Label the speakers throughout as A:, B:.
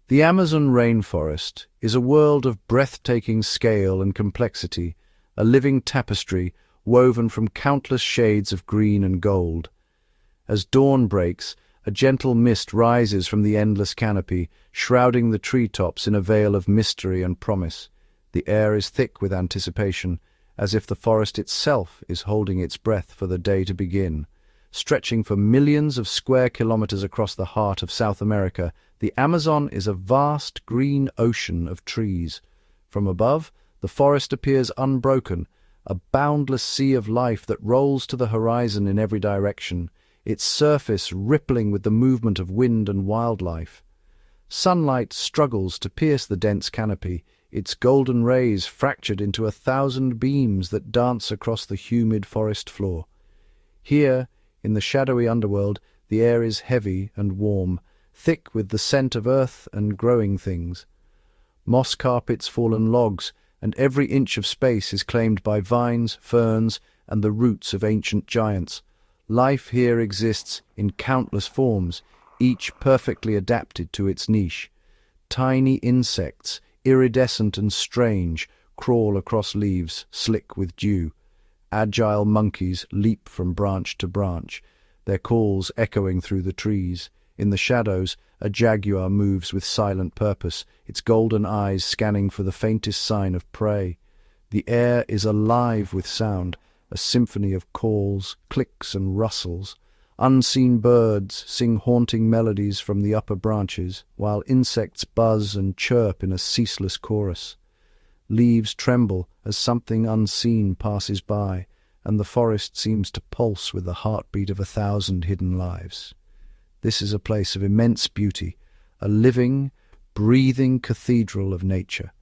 A: The Amazon rainforest is a world of breathtaking scale and complexity, a living tapestry woven from countless shades of green and gold. As dawn breaks, a gentle mist rises from the endless canopy, shrouding the treetops in a veil of mystery and promise. The air is thick with anticipation, as if the forest itself is holding its breath for the day to begin. Stretching for millions of square kilometers across the heart of South America, the Amazon is a vast green ocean of trees. From above, the forest appears unbroken, a boundless sea of life that rolls to the horizon in every direction, its surface rippling with the movement of wind and wildlife. Sunlight struggles to pierce the dense canopy, its golden rays fractured into 1,000 beams that dance across the humid forest floor. Here, in the shadowy underworld, the air is heavy and warm, thick with the scent of earth and growing things. Moss carpets fallen logs, and every inch of space is claimed by vines, ferns, and the roots of ancient giants. Life here exists in countless forms, each perfectly adapted to its niche. Tiny insects, iridescent and strange, crawl across leaves, slick with dew. Agile monkeys leap from branch to branch, their calls echoing through the trees. In the shadows, a jaguar moves with silent purpose, its golden eyes scanning for the faintest sign of prey. The air is alive with sound, a symphony of calls, clicks and rustles. Unseen birds sing haunting melodies from the upper branches, while insects buzz and chirp in a ceaseless chorus. Leaves tremble as something unseen passes by, and the forest seems to pulse with the heartbeat of 1,000 hidden lives. This is a place of immense beauty, a living, breathing cathedral of nature.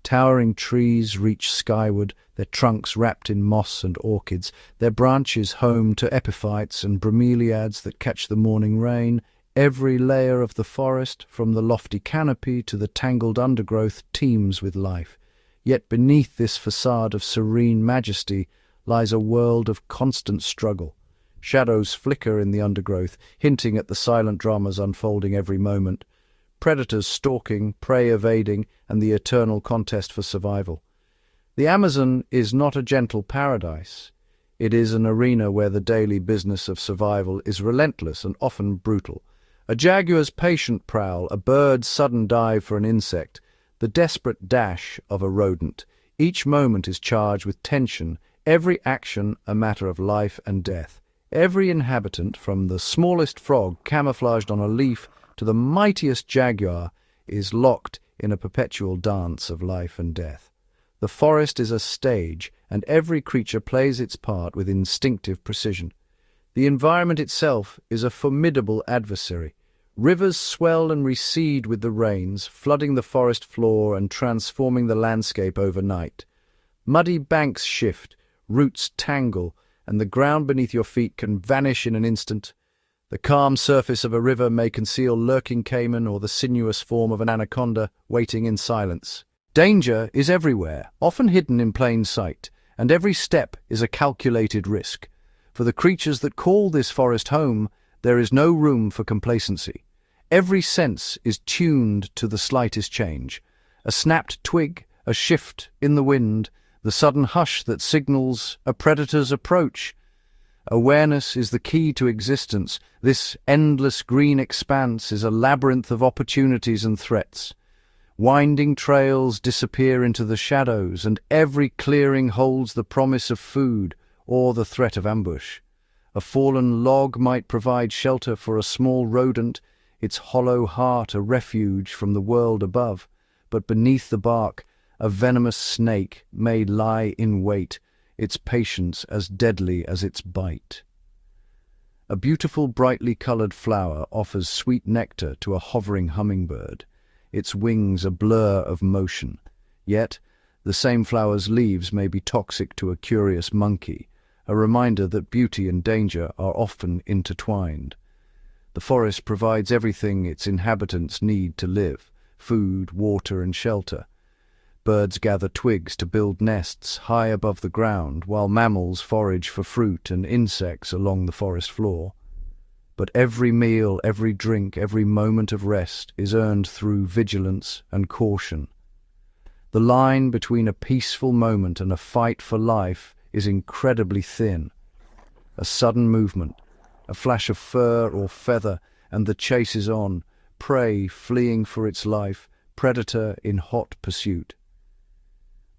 A: Towering trees reach skyward, their trunks wrapped in moss and orchids, their branches home to epiphytes and bromeliads that catch the morning rain. Every layer of the forest, from the lofty canopy to the tangled undergrowth, teems with life. Yet beneath this facade of serene majesty lies a world of constant struggle. Shadows flicker in the undergrowth, hinting at the silent dramas unfolding every moment. Predators stalking, prey evading, and the eternal contest for survival. The Amazon is not a gentle paradise. It is an arena where the daily business of survival is relentless and often brutal. A jaguar's patient prowl, a bird's sudden dive for an insect, the desperate dash of a rodent. Each moment is charged with tension, every action a matter of life and death. Every inhabitant, from the smallest frog camouflaged on a leaf to the mightiest jaguar, is locked in a perpetual dance of life and death. The forest is a stage, and every creature plays its part with instinctive precision. The environment itself is a formidable adversary. Rivers swell and recede with the rains, flooding the forest floor and transforming the landscape overnight. Muddy banks shift, roots tangle, and the ground beneath your feet can vanish in an instant. The calm surface of a river may conceal lurking caiman or the sinuous form of an anaconda waiting in silence. Danger is everywhere, often hidden in plain sight, and every step is a calculated risk. For the creatures that call this forest home, there is no room for complacency. Every sense is tuned to the slightest change. A snapped twig, a shift in the wind, the sudden hush that signals a predator's approach. Awareness is the key to existence. This endless green expanse is a labyrinth of opportunities and threats. Winding trails disappear into the shadows, and every clearing holds the promise of food or the threat of ambush. A fallen log might provide shelter for a small rodent, its hollow heart a refuge from the world above, but beneath the bark, a venomous snake may lie in wait, its patience as deadly as its bite. A beautiful, brightly colored flower offers sweet nectar to a hovering hummingbird, its wings a blur of motion. Yet, the same flower's leaves may be toxic to a curious monkey, a reminder that beauty and danger are often intertwined. The forest provides everything its inhabitants need to live: food, water, and shelter. Birds gather twigs to build nests high above the ground, while mammals forage for fruit and insects along the forest floor. But every meal, every drink, every moment of rest is earned through vigilance and caution. The line between a peaceful moment and a fight for life is incredibly thin. A sudden movement, a flash of fur or feather, and the chase is on, prey fleeing for its life, predator in hot pursuit.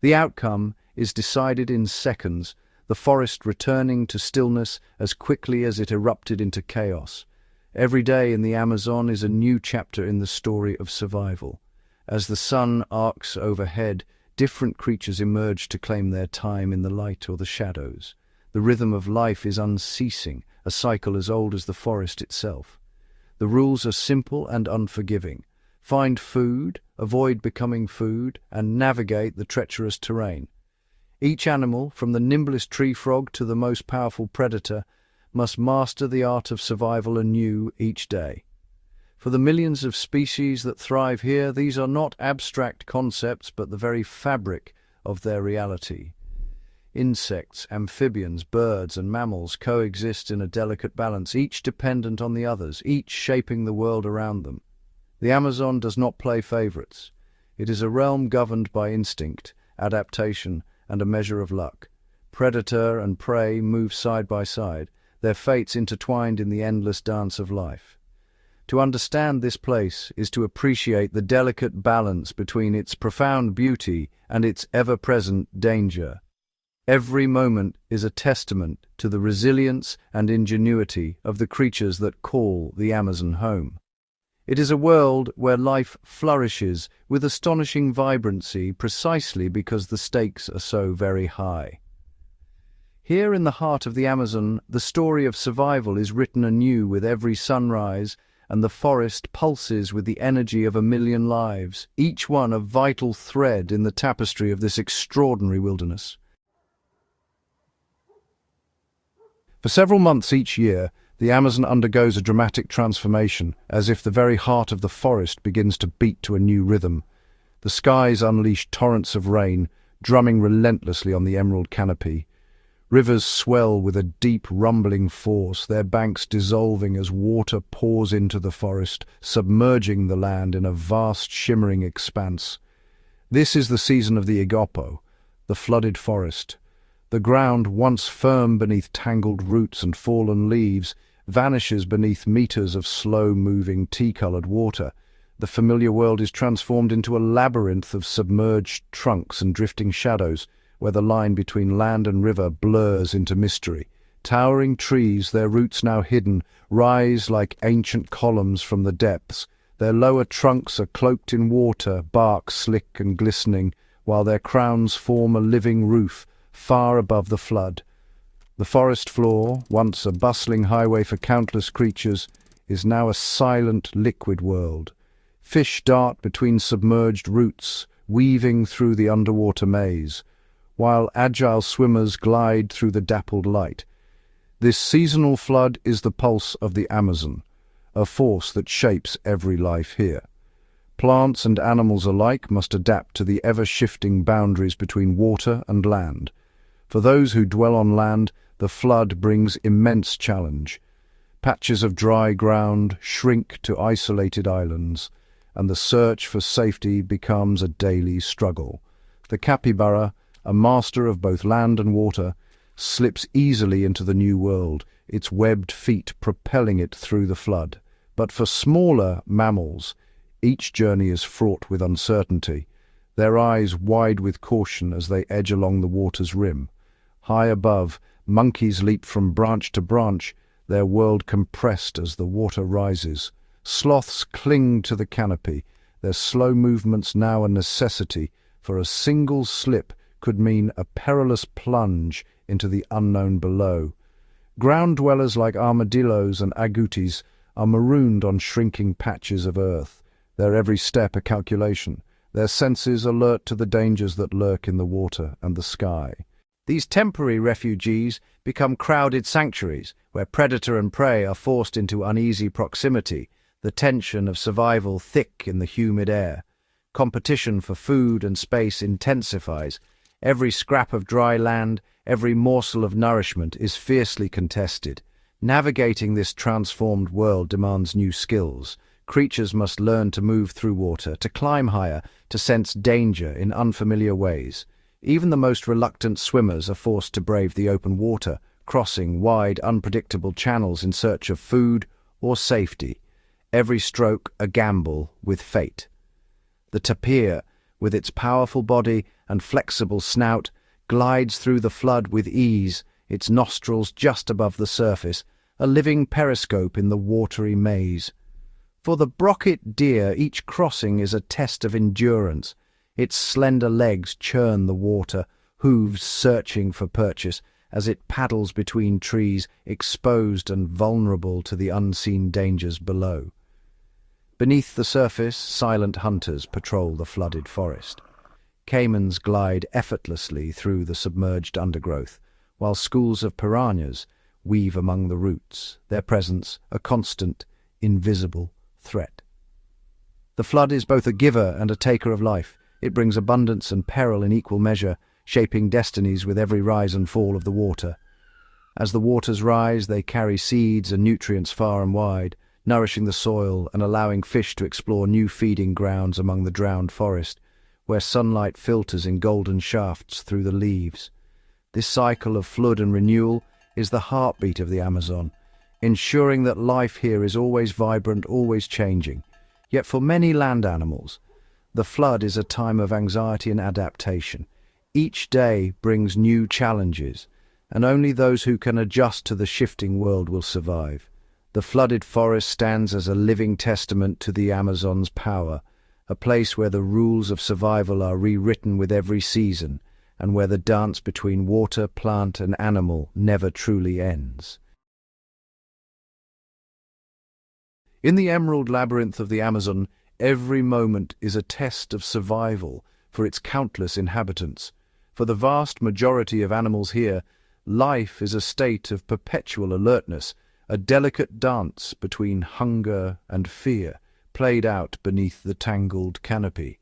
A: The outcome is decided in seconds, the forest returning to stillness as quickly as it erupted into chaos. Every day in the Amazon is a new chapter in the story of survival. As the sun arcs overhead, different creatures emerge to claim their time in the light or the shadows. The rhythm of life is unceasing, a cycle as old as the forest itself. The rules are simple and unforgiving. Find food, avoid becoming food, and navigate the treacherous terrain. Each animal, from the nimblest tree frog to the most powerful predator, must master the art of survival anew each day. For the millions of species that thrive here, these are not abstract concepts but the very fabric of their reality. Insects, amphibians, birds, and mammals coexist in a delicate balance, each dependent on the others, each shaping the world around them. The Amazon does not play favorites. It is a realm governed by instinct, adaptation, and a measure of luck. Predator and prey move side by side, their fates intertwined in the endless dance of life. To understand this place is to appreciate the delicate balance between its profound beauty and its ever-present danger. Every moment is a testament to the resilience and ingenuity of the creatures that call the Amazon home. It is a world where life flourishes with astonishing vibrancy precisely because the stakes are so very high. Here in the heart of the Amazon, the story of survival is written anew with every sunrise, and the forest pulses with the energy of a million lives, each one a vital thread in the tapestry of this extraordinary wilderness. For several months each year, the Amazon undergoes a dramatic transformation, as if the very heart of the forest begins to beat to a new rhythm. The skies unleash torrents of rain, drumming relentlessly on the emerald canopy. Rivers swell with a deep, rumbling force, their banks dissolving as water pours into the forest, submerging the land in a vast, shimmering expanse. This is the season of the Igopo, the flooded forest. The ground, once firm beneath tangled roots and fallen leaves, vanishes beneath meters of slow-moving, tea-colored water. The familiar world is transformed into a labyrinth of submerged trunks and drifting shadows, where the line between land and river blurs into mystery. Towering trees, their roots now hidden, rise like ancient columns from the depths. Their lower trunks are cloaked in water, bark slick and glistening, while their crowns form a living roof, far above the flood. The forest floor, once a bustling highway for countless creatures, is now a silent, liquid world. Fish dart between submerged roots, weaving through the underwater maze, while agile swimmers glide through the dappled light. This seasonal flood is the pulse of the Amazon, a force that shapes every life here. Plants and animals alike must adapt to the ever-shifting boundaries between water and land. For those who dwell on land, the flood brings immense challenge. Patches of dry ground shrink to isolated islands, and the search for safety becomes a daily struggle. The capybara, a master of both land and water, slips easily into the new world, its webbed feet propelling it through the flood. But for smaller mammals, each journey is fraught with uncertainty, their eyes wide with caution as they edge along the water's rim. High above, monkeys leap from branch to branch, their world compressed as the water rises. Sloths cling to the canopy, their slow movements now a necessity, for a single slip could mean a perilous plunge into the unknown below. Ground dwellers like armadillos and agoutis are marooned on shrinking patches of earth, their every step a calculation, their senses alert to the dangers that lurk in the water and the sky. These temporary refugees become crowded sanctuaries, where predator and prey are forced into uneasy proximity, the tension of survival thick in the humid air. Competition for food and space intensifies. Every scrap of dry land, every morsel of nourishment is fiercely contested. Navigating this transformed world demands new skills. Creatures must learn to move through water, to climb higher, to sense danger in unfamiliar ways. Even the most reluctant swimmers are forced to brave the open water, crossing wide, unpredictable channels in search of food or safety. Every stroke a gamble with fate. The tapir, with its powerful body and flexible snout, glides through the flood with ease, its nostrils just above the surface, a living periscope in the watery maze. For the brocket deer, each crossing is a test of endurance. Its slender legs churn the water, hooves searching for purchase, as it paddles between trees, exposed and vulnerable to the unseen dangers below. Beneath the surface, silent hunters patrol the flooded forest. Caimans glide effortlessly through the submerged undergrowth, while schools of piranhas weave among the roots, their presence a constant, invisible threat. The flood is both a giver and a taker of life. It brings abundance and peril in equal measure, shaping destinies with every rise and fall of the water. As the waters rise, they carry seeds and nutrients far and wide, nourishing the soil and allowing fish to explore new feeding grounds among the drowned forest, where sunlight filters in golden shafts through the leaves. This cycle of flood and renewal is the heartbeat of the Amazon, ensuring that life here is always vibrant, always changing. Yet for many land animals, the flood is a time of anxiety and adaptation. Each day brings new challenges, and only those who can adjust to the shifting world will survive. The flooded forest stands as a living testament to the Amazon's power, a place where the rules of survival are rewritten with every season, and where the dance between water, plant, and animal never truly ends. In the emerald labyrinth of the Amazon, every moment is a test of survival for its countless inhabitants. For the vast majority of animals here, life is a state of perpetual alertness, a delicate dance between hunger and fear, played out beneath the tangled canopy.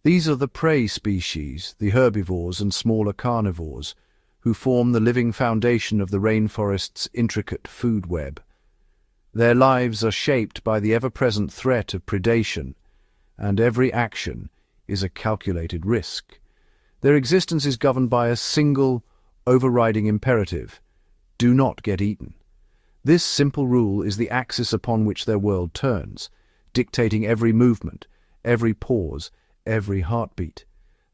A: These are the prey species, the herbivores and smaller carnivores, who form the living foundation of the rainforest's intricate food web. Their lives are shaped by the ever-present threat of predation, and every action is a calculated risk. Their existence is governed by a single, overriding imperative: do not get eaten. This simple rule is the axis upon which their world turns, dictating every movement, every pause, every heartbeat.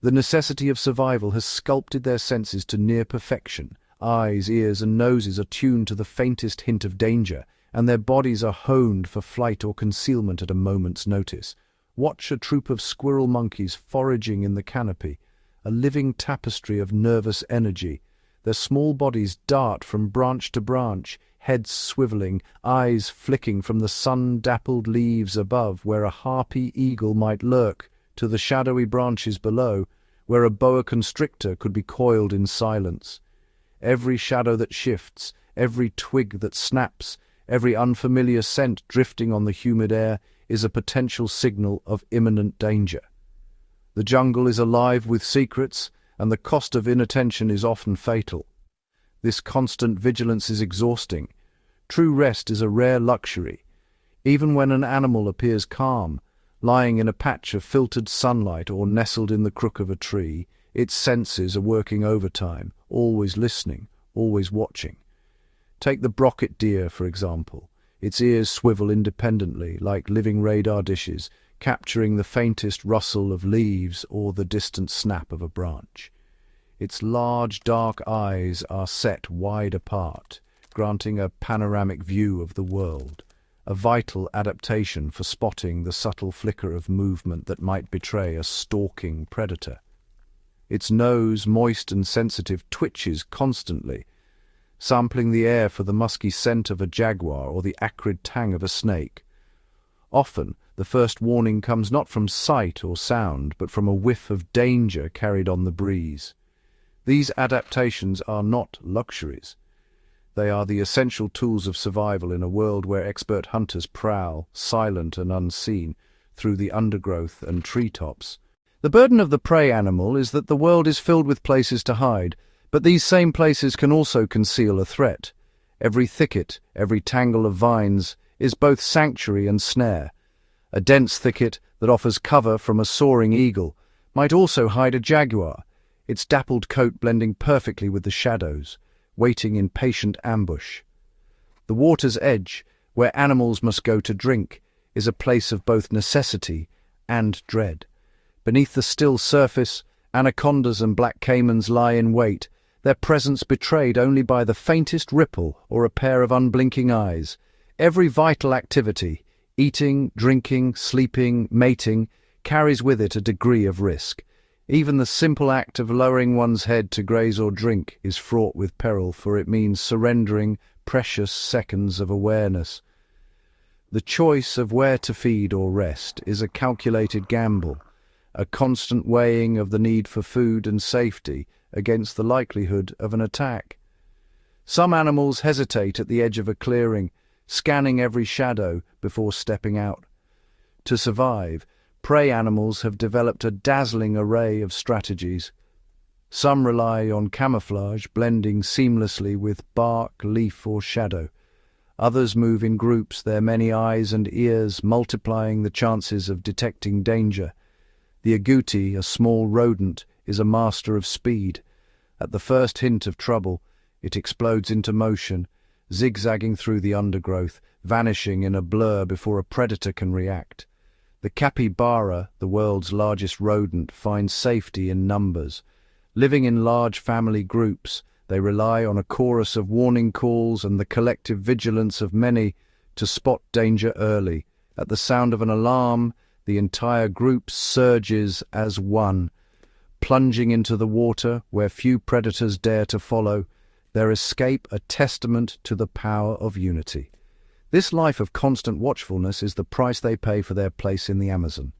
A: The necessity of survival has sculpted their senses to near perfection. Eyes, ears, and noses are tuned to the faintest hint of danger, and their bodies are honed for flight or concealment at a moment's notice. Watch a troop of squirrel monkeys foraging in the canopy, a living tapestry of nervous energy. Their small bodies dart from branch to branch, heads swiveling, eyes flicking from the sun-dappled leaves above where a harpy eagle might lurk, to the shadowy branches below, where a boa constrictor could be coiled in silence. Every shadow that shifts, every twig that snaps, every unfamiliar scent drifting on the humid air is a potential signal of imminent danger. The jungle is alive with secrets, and the cost of inattention is often fatal. This constant vigilance is exhausting. True rest is a rare luxury. Even when an animal appears calm, lying in a patch of filtered sunlight or nestled in the crook of a tree, its senses are working overtime, always listening, always watching. Take the brocket deer, for example. Its ears swivel independently, like living radar dishes, capturing the faintest rustle of leaves or the distant snap of a branch. Its large, dark eyes are set wide apart, granting a panoramic view of the world, a vital adaptation for spotting the subtle flicker of movement that might betray a stalking predator. Its nose, moist and sensitive, twitches constantly, sampling the air for the musky scent of a jaguar or the acrid tang of a snake. Often, the first warning comes not from sight or sound, but from a whiff of danger carried on the breeze. These adaptations are not luxuries. They are the essential tools of survival in a world where expert hunters prowl, silent and unseen, through the undergrowth and treetops. The burden of the prey animal is that the world is filled with places to hide, but these same places can also conceal a threat. Every thicket, every tangle of vines is both sanctuary and snare. A dense thicket that offers cover from a soaring eagle might also hide a jaguar, its dappled coat blending perfectly with the shadows, waiting in patient ambush. The water's edge, where animals must go to drink, is a place of both necessity and dread. Beneath the still surface, anacondas and black caimans lie in wait, their presence betrayed only by the faintest ripple or a pair of unblinking eyes. Every vital activity, eating, drinking, sleeping, mating, carries with it a degree of risk. Even the simple act of lowering one's head to graze or drink is fraught with peril, for it means surrendering precious seconds of awareness. The choice of where to feed or rest is a calculated gamble, a constant weighing of the need for food and safety against the likelihood of an attack. Some animals hesitate at the edge of a clearing, scanning every shadow before stepping out. To survive, prey animals have developed a dazzling array of strategies. Some rely on camouflage, blending seamlessly with bark, leaf, or shadow. Others move in groups, their many eyes and ears multiplying the chances of detecting danger. The agouti, a small rodent, is a master of speed. At the first hint of trouble, it explodes into motion, zigzagging through the undergrowth, vanishing in a blur before a predator can react. The capybara, the world's largest rodent, finds safety in numbers. Living in large family groups, they rely on a chorus of warning calls and the collective vigilance of many to spot danger early. At the sound of an alarm, the entire group surges as one, plunging into the water where few predators dare to follow, their escape a testament to the power of unity. This life of constant watchfulness is the price they pay for their place in the Amazon.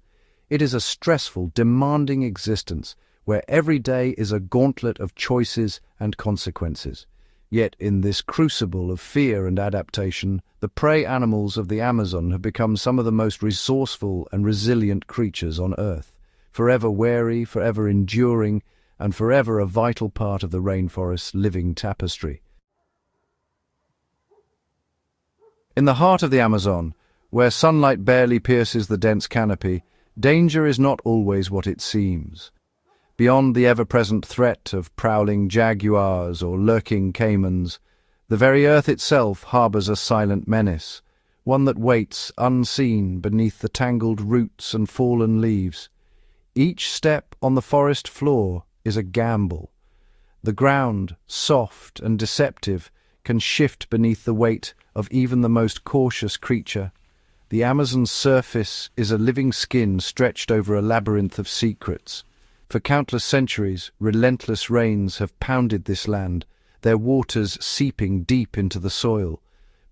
A: It is a stressful, demanding existence where every day is a gauntlet of choices and consequences. Yet in this crucible of fear and adaptation, the prey animals of the Amazon have become some of the most resourceful and resilient creatures on Earth, forever wary, forever enduring, and forever a vital part of the rainforest's living tapestry. In the heart of the Amazon, where sunlight barely pierces the dense canopy, danger is not always what it seems. Beyond the ever-present threat of prowling jaguars or lurking caimans, the very earth itself harbours a silent menace, one that waits unseen beneath the tangled roots and fallen leaves. Each step on the forest floor is a gamble. The ground, soft and deceptive, can shift beneath the weight of even the most cautious creature. The Amazon's surface is a living skin stretched over a labyrinth of secrets. For countless centuries, relentless rains have pounded this land, their waters seeping deep into the soil.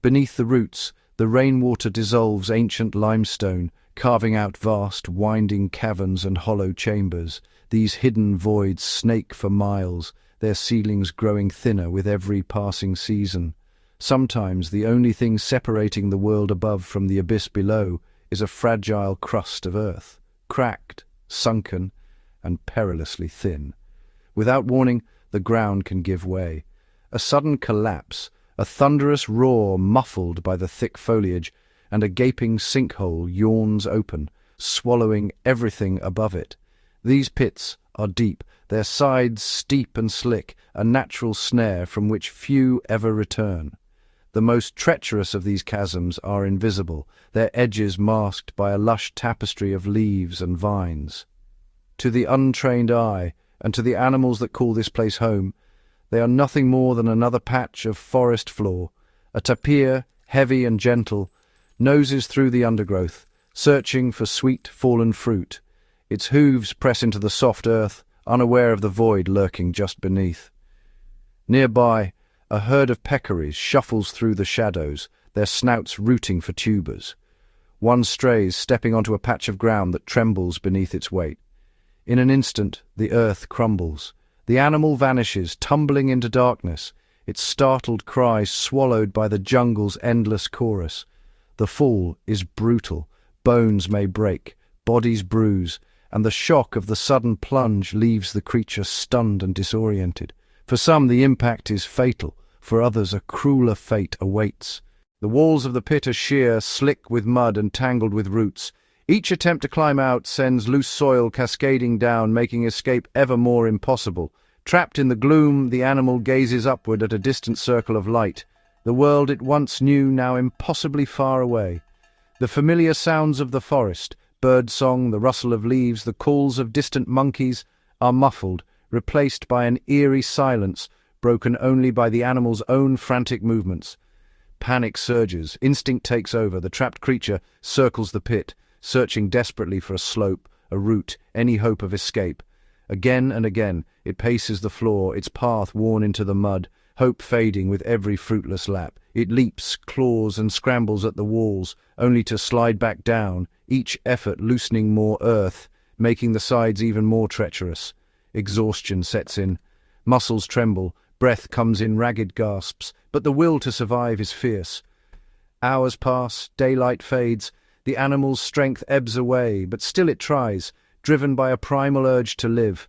A: Beneath the roots, the rainwater dissolves ancient limestone, carving out vast, winding caverns and hollow chambers. These hidden voids snake for miles, their ceilings growing thinner with every passing season. Sometimes the only thing separating the world above from the abyss below is a fragile crust of earth, cracked, sunken, and perilously thin. Without warning, the ground can give way. A sudden collapse, a thunderous roar muffled by the thick foliage, and a gaping sinkhole yawns open, swallowing everything above it. These pits are deep, their sides steep and slick, a natural snare from which few ever return. The most treacherous of these chasms are invisible, their edges masked by a lush tapestry of leaves and vines. To the untrained eye, and to the animals that call this place home, they are nothing more than another patch of forest floor. A tapir, heavy and gentle, noses through the undergrowth, searching for sweet fallen fruit. Its hooves press into the soft earth, unaware of the void lurking just beneath. Nearby, a herd of peccaries shuffles through the shadows, their snouts rooting for tubers. One strays, stepping onto a patch of ground that trembles beneath its weight. In an instant, the earth crumbles. The animal vanishes, tumbling into darkness, its startled cry swallowed by the jungle's endless chorus. The fall is brutal. Bones may break, bodies bruise, and the shock of the sudden plunge leaves the creature stunned and disoriented. For some, the impact is fatal, For others, a crueler fate awaits. The walls of the pit are sheer, slick with mud and tangled with roots. Each attempt to climb out sends loose soil cascading down, making escape ever more impossible. Trapped in the gloom, the animal gazes upward at a distant circle of light. The world it once knew, now impossibly far away. The familiar sounds of the forest, birdsong, the rustle of leaves, the calls of distant monkeys, are muffled, replaced by an eerie silence, broken only by the animal's own frantic movements. Panic surges, instinct takes over, the trapped creature circles the pit, searching desperately for a slope, a route, any hope of escape. Again and again, it paces the floor, its path worn into the mud, hope fading with every fruitless lap. It leaps, claws, and scrambles at the walls, only to slide back down, each effort loosening more earth, making the sides even more treacherous. Exhaustion sets in. Muscles tremble, breath comes in ragged gasps, but the will to survive is fierce. Hours pass, daylight fades, the animal's strength ebbs away, but still it tries, driven by a primal urge to live.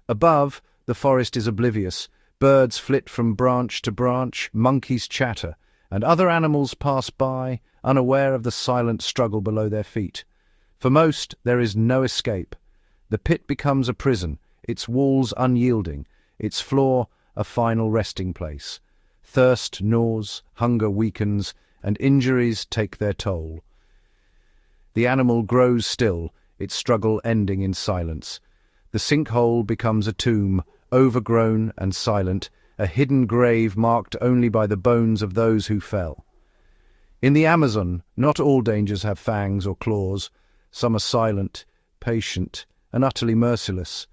A: Above, the forest is oblivious. Birds flit from branch to branch, monkeys chatter, and other animals pass by, unaware of the silent struggle below their feet. For most, there is no escape. The pit becomes a prison, its walls unyielding, its floor a final resting place. Thirst gnaws, hunger weakens, and injuries take their toll. The animal grows still, its struggle ending in silence. The sinkhole becomes a tomb, overgrown and silent, a hidden grave marked only by the bones of those who fell. In the Amazon, not all dangers have fangs or claws. Some are silent, patient, and utterly merciless.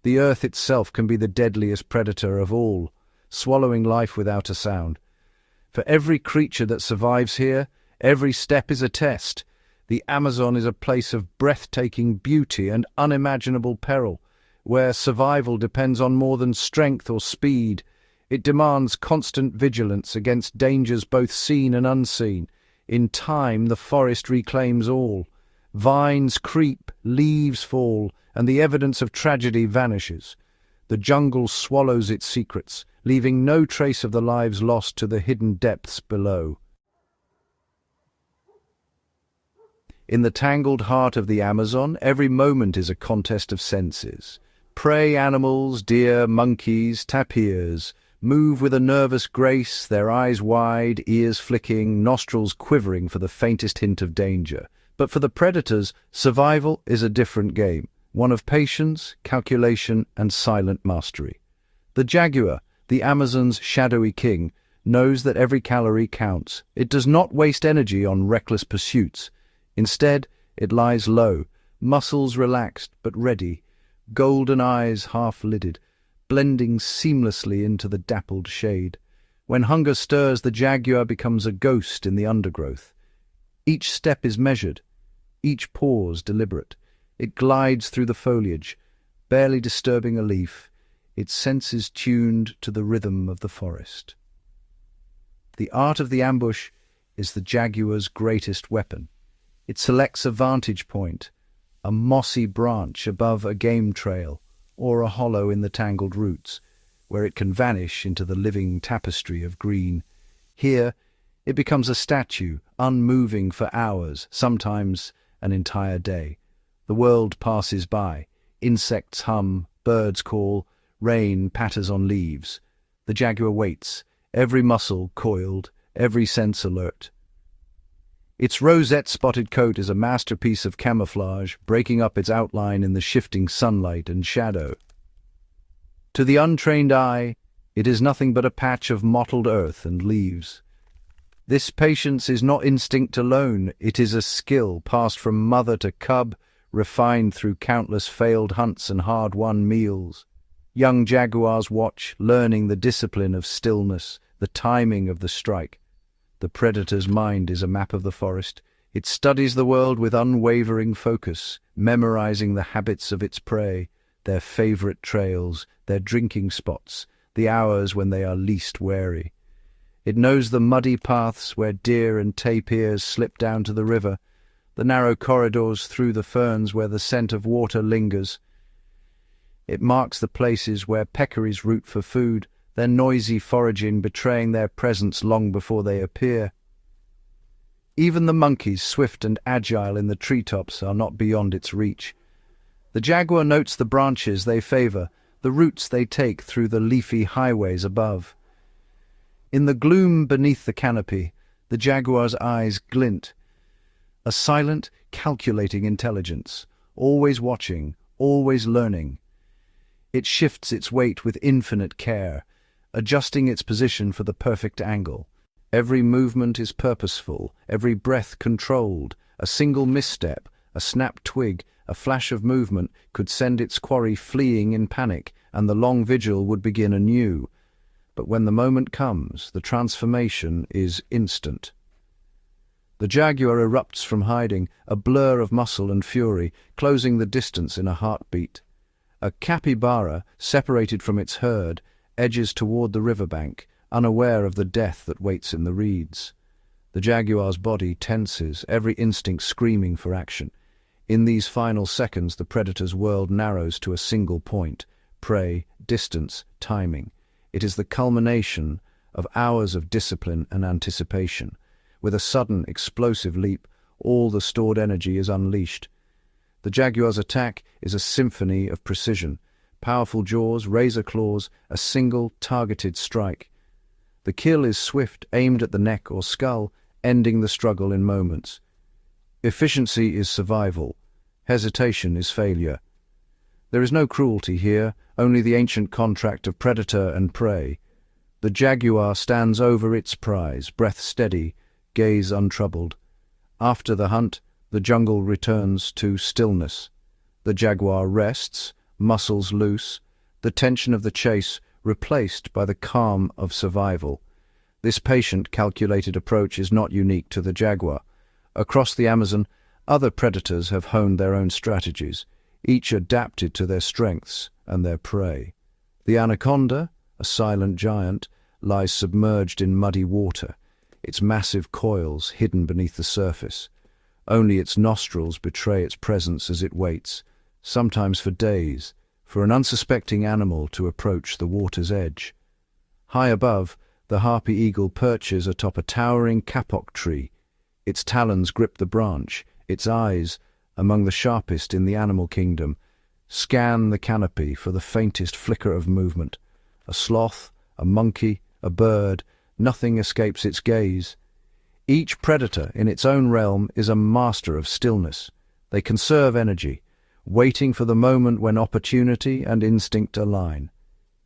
A: The earth itself can be the deadliest predator of all, swallowing life without a sound. For every creature that survives here, every step is a test. The Amazon is a place of breathtaking beauty and unimaginable peril, where survival depends on more than strength or speed. It demands constant vigilance against dangers both seen and unseen. In time, the forest reclaims all. Vines creep, leaves fall, and the evidence of tragedy vanishes. The jungle swallows its secrets, leaving no trace of the lives lost to the hidden depths below. In the tangled heart of the Amazon, every moment is a contest of senses. Prey animals, deer, monkeys, tapirs, move with a nervous grace, their eyes wide, ears flicking, nostrils quivering for the faintest hint of danger. But for the predators, survival is a different game, one of patience, calculation, and silent mastery. The jaguar, the Amazon's shadowy king, knows that every calorie counts. It does not waste energy on reckless pursuits. Instead, it lies low, muscles relaxed but ready, golden eyes half-lidded, blending seamlessly into the dappled shade. When hunger stirs, the jaguar becomes a ghost in the undergrowth. Each step is measured, each pause deliberate. It glides through the foliage, barely disturbing a leaf, its senses tuned to the rhythm of the forest. The art of the ambush is the jaguar's greatest weapon. It selects a vantage point, a mossy branch above a game trail, or a hollow in the tangled roots, where it can vanish into the living tapestry of green. Here, it becomes a statue, unmoving for hours, sometimes an entire day. The world passes by. Insects hum, birds call, rain patters on leaves. The jaguar waits, every muscle coiled, every sense alert. Its rosette-spotted coat is a masterpiece of camouflage, breaking up its outline in the shifting sunlight and shadow. To the untrained eye, it is nothing but a patch of mottled earth and leaves. This patience is not instinct alone, it is a skill passed from mother to cub, refined through countless failed hunts and hard-won meals. Young jaguars watch, learning the discipline of stillness, the timing of the strike. The predator's mind is a map of the forest. It studies the world with unwavering focus, memorizing the habits of its prey, their favorite trails, their drinking spots, the hours when they are least wary. It knows the muddy paths where deer and tapirs slip down to the river, the narrow corridors through the ferns where the scent of water lingers. It marks the places where peccaries root for food, their noisy foraging betraying their presence long before they appear. Even the monkeys, swift and agile in the treetops, are not beyond its reach. The jaguar notes the branches they favor, the routes they take through the leafy highways above. In the gloom beneath the canopy, the jaguar's eyes glint, a silent, calculating intelligence, always watching, always learning. It shifts its weight with infinite care, adjusting its position for the perfect angle. Every movement is purposeful, every breath controlled. A single misstep, a snapped twig, a flash of movement could send its quarry fleeing in panic, and the long vigil would begin anew. But when the moment comes, the transformation is instant. The jaguar erupts from hiding, a blur of muscle and fury, closing the distance in a heartbeat. A capybara, separated from its herd, edges toward the riverbank, unaware of the death that waits in the reeds. The jaguar's body tenses, every instinct screaming for action. In these final seconds, the predator's world narrows to a single point: prey, distance, timing. It is the culmination of hours of discipline and anticipation. With a sudden, explosive leap, all the stored energy is unleashed. The jaguar's attack is a symphony of precision. Powerful jaws, razor claws, a single, targeted strike. The kill is swift, aimed at the neck or skull, ending the struggle in moments. Efficiency is survival. Hesitation is failure. There is no cruelty here, only the ancient contract of predator and prey. The jaguar stands over its prize, breath steady, gaze untroubled. After the hunt, the jungle returns to stillness. The jaguar rests, muscles loose, the tension of the chase replaced by the calm of survival. This patient, calculated approach is not unique to the jaguar. Across the Amazon, other predators have honed their own strategies, each adapted to their strengths and their prey. The anaconda, a silent giant, lies submerged in muddy water, its massive coils hidden beneath the surface. Only its nostrils betray its presence as it waits, sometimes for days, for an unsuspecting animal to approach the water's edge. High above, the harpy eagle perches atop a towering kapok tree. Its talons grip the branch, its eyes, among the sharpest in the animal kingdom, scan the canopy for the faintest flicker of movement. A sloth, a monkey, a bird, nothing escapes its gaze. Each predator in its own realm is a master of stillness. They conserve energy, waiting for the moment when opportunity and instinct align.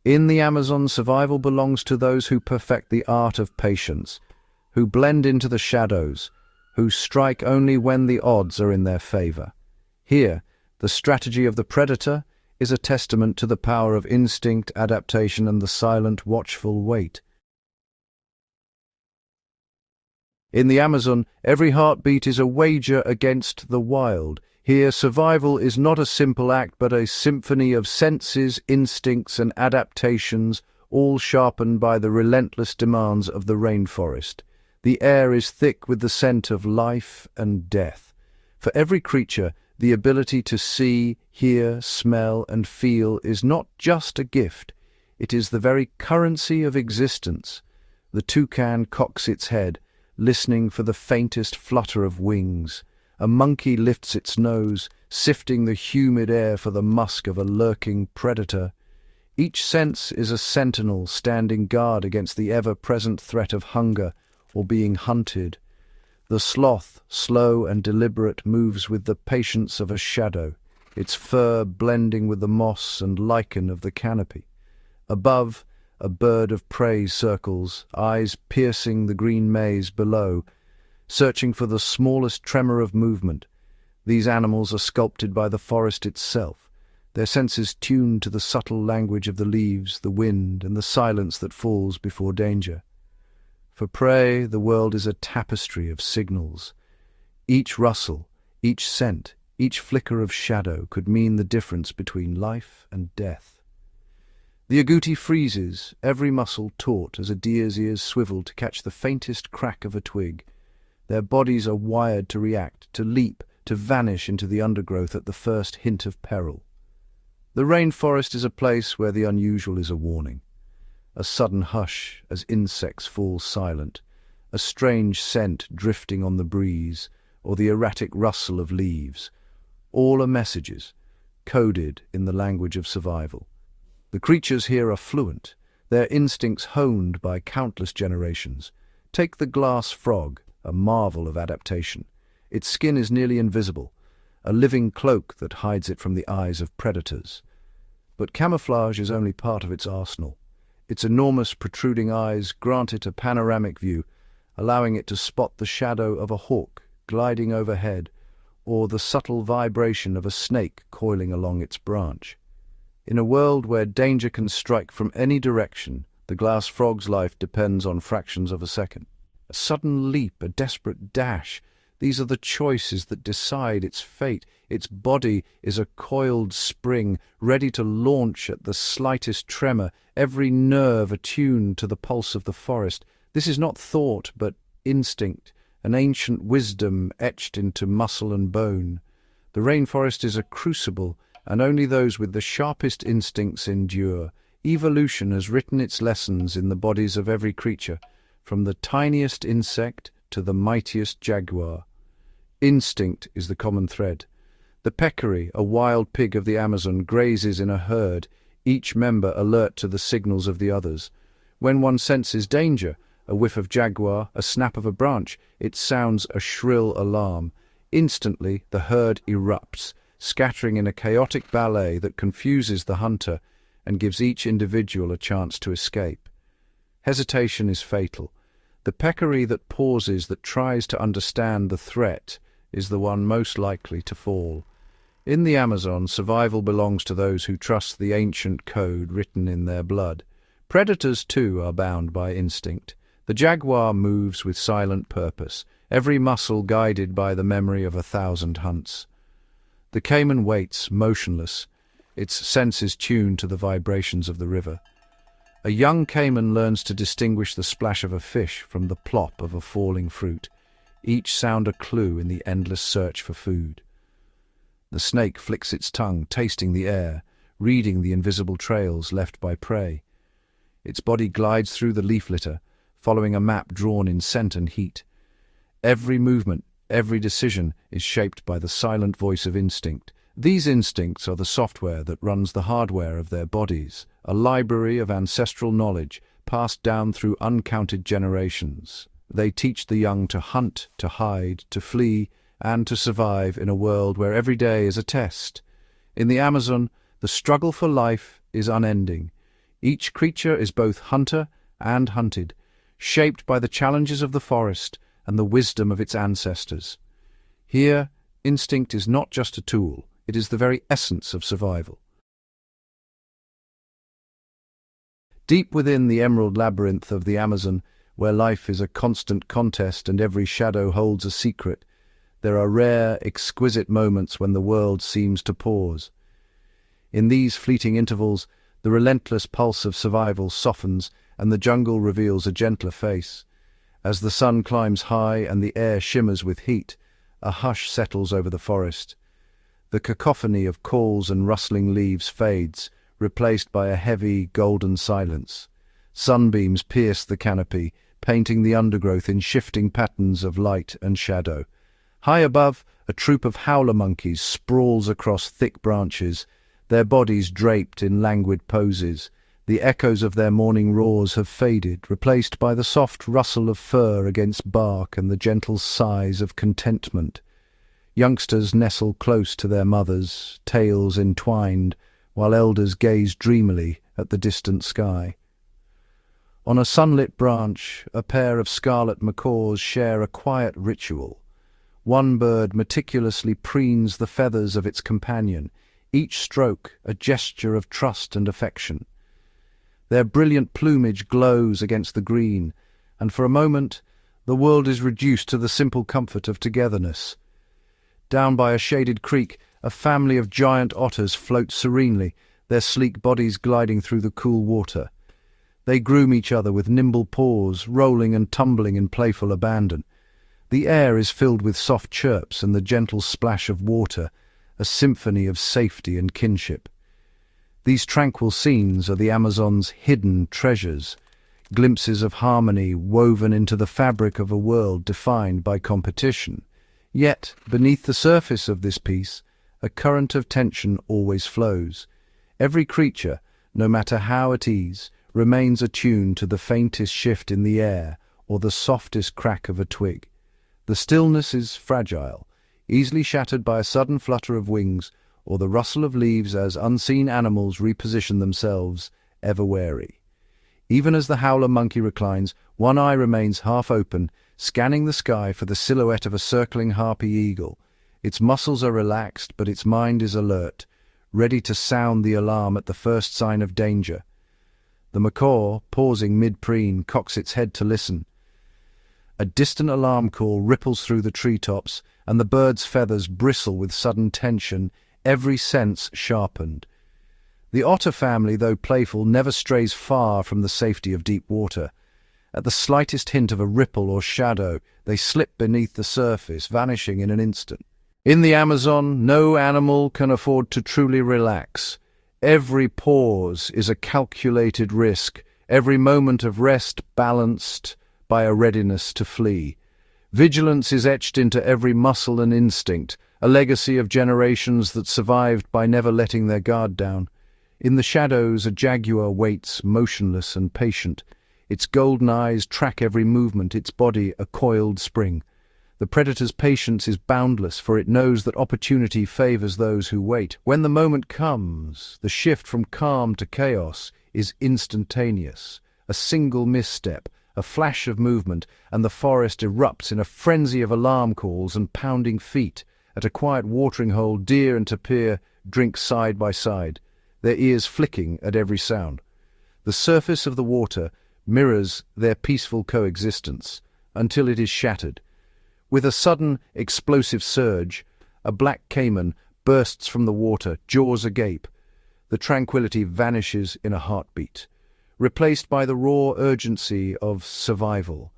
A: In the Amazon, survival belongs to those who perfect the art of patience, who blend into the shadows, who strike only when the odds are in their favor. Here, the strategy of the predator is a testament to the power of instinct, adaptation, and the silent, watchful wait. In the Amazon, every heartbeat is a wager against the wild. Here, survival is not a simple act, but a symphony of senses, instincts, and adaptations, all sharpened by the relentless demands of the rainforest. The air is thick with the scent of life and death. For every creature, the ability to see, hear, smell, and feel is not just a gift. It is the very currency of existence. The toucan cocks its head, listening for the faintest flutter of wings. A monkey lifts its nose, sifting the humid air for the musk of a lurking predator. Each sense is a sentinel standing guard against the ever-present threat of hunger or being hunted. The sloth, slow and deliberate, moves with the patience of a shadow, its fur blending with the moss and lichen of the canopy. Above, a bird of prey circles, eyes piercing the green maze below, searching for the smallest tremor of movement. These animals are sculpted by the forest itself, their senses tuned to the subtle language of the leaves, the wind, and the silence that falls before danger. For prey, the world is a tapestry of signals. Each rustle, each scent, each flicker of shadow could mean the difference between life and death. The agouti freezes, every muscle taut as a deer's ears swivel to catch the faintest crack of a twig. Their bodies are wired to react, to leap, to vanish into the undergrowth at the first hint of peril. The rainforest is a place where the unusual is a warning. a sudden hush as insects fall silent, a strange scent drifting on the breeze, or the erratic rustle of leaves. All are messages, coded in the language of survival. The creatures here are fluent, their instincts honed by countless generations. Take the glass frog, a marvel of adaptation. Its skin is nearly invisible, a living cloak that hides it from the eyes of predators. But camouflage is only part of its arsenal. Its enormous protruding eyes grant it a panoramic view, allowing it to spot the shadow of a hawk gliding overhead or the subtle vibration of a snake coiling along its branch. In a world where danger can strike from any direction, the glass frog's life depends on fractions of a second. A sudden leap, a desperate dash, these are the choices that decide its fate. Its body is a coiled spring, ready to launch at the slightest tremor, every nerve attuned to the pulse of the forest. This is not thought, but instinct, an ancient wisdom etched into muscle and bone. The rainforest is a crucible, and only those with the sharpest instincts endure. Evolution has written its lessons in the bodies of every creature, from the tiniest insect to the mightiest jaguar. Instinct is the common thread. The peccary, a wild pig of the Amazon, grazes in a herd, each member alert to the signals of the others. When one senses danger, a whiff of jaguar, a snap of a branch, it sounds a shrill alarm. Instantly, the herd erupts, scattering in a chaotic ballet that confuses the hunter and gives each individual a chance to escape. Hesitation is fatal. The peccary that pauses, that tries to understand the threat, is the one most likely to fall. In the Amazon, survival belongs to those who trust the ancient code written in their blood. Predators, too, are bound by instinct. The jaguar moves with silent purpose, every muscle guided by the memory of 1,000 hunts. The caiman waits, motionless, its senses tuned to the vibrations of the river. A young caiman learns to distinguish the splash of a fish from the plop of a falling fruit, each sound a clue in the endless search for food. The snake flicks its tongue, tasting the air, reading the invisible trails left by prey. Its body glides through the leaf litter, following a map drawn in scent and heat. Every movement, every decision is shaped by the silent voice of instinct. These instincts are the software that runs the hardware of their bodies, a library of ancestral knowledge passed down through uncounted generations. They teach the young to hunt, to hide, to flee, and to survive in a world where every day is a test. In the Amazon, the struggle for life is unending. Each creature is both hunter and hunted, shaped by the challenges of the forest and the wisdom of its ancestors. Here, instinct is not just a tool, it is the very essence of survival. Deep within the emerald labyrinth of the Amazon, where life is a constant contest and every shadow holds a secret, there are rare, exquisite moments when the world seems to pause. In these fleeting intervals, the relentless pulse of survival softens and the jungle reveals a gentler face. As the sun climbs high and the air shimmers with heat, a hush settles over the forest. The cacophony of calls and rustling leaves fades, replaced by a heavy, golden silence. Sunbeams pierce the canopy, painting the undergrowth in shifting patterns of light and shadow. High above, a troop of howler monkeys sprawls across thick branches, their bodies draped in languid poses. The echoes of their morning roars have faded, replaced by the soft rustle of fur against bark and the gentle sighs of contentment. Youngsters nestle close to their mothers, tails entwined, while elders gaze dreamily at the distant sky. On a sunlit branch, a pair of scarlet macaws share a quiet ritual. One bird meticulously preens the feathers of its companion, each stroke a gesture of trust and affection. Their brilliant plumage glows against the green, and for a moment the world is reduced to the simple comfort of togetherness. Down by a shaded creek, a family of giant otters float serenely, their sleek bodies gliding through the cool water. They groom each other with nimble paws, rolling and tumbling in playful abandon. The air is filled with soft chirps and the gentle splash of water, a symphony of safety and kinship. These tranquil scenes are the Amazon's hidden treasures, glimpses of harmony woven into the fabric of a world defined by competition. Yet, beneath the surface of this peace, a current of tension always flows. Every creature, no matter how at ease, remains attuned to the faintest shift in the air or the softest crack of a twig. The stillness is fragile, easily shattered by a sudden flutter of wings or the rustle of leaves as unseen animals reposition themselves, ever wary. Even as the howler monkey reclines, one eye remains half open, scanning the sky for the silhouette of a circling harpy eagle. Its muscles are relaxed, but its mind is alert, ready to sound the alarm at the first sign of danger. The macaw, pausing mid-preen, cocks its head to listen. A distant alarm call ripples through the treetops, and the bird's feathers bristle with sudden tension, every sense sharpened. The otter family, though playful, never strays far from the safety of deep water. At the slightest hint of a ripple or shadow, they slip beneath the surface, vanishing in an instant. In the Amazon, no animal can afford to truly relax. Every pause is a calculated risk, every moment of rest balanced by a readiness to flee. Vigilance is etched into every muscle and instinct, a legacy of generations that survived by never letting their guard down. In the shadows, a jaguar waits, motionless and patient. Its golden eyes track every movement, its body a coiled spring. The predator's patience is boundless, for it knows that opportunity favors those who wait. When the moment comes, the shift from calm to chaos is instantaneous. A single misstep, a flash of movement, and the forest erupts in a frenzy of alarm calls and pounding feet. At a quiet watering hole, deer and tapir drink side by side, their ears flicking at every sound. The surface of the water mirrors their peaceful coexistence until it is shattered. With a sudden, explosive surge, a black caiman bursts from the water, jaws agape. The tranquility vanishes in a heartbeat, replaced by the raw urgency of survival.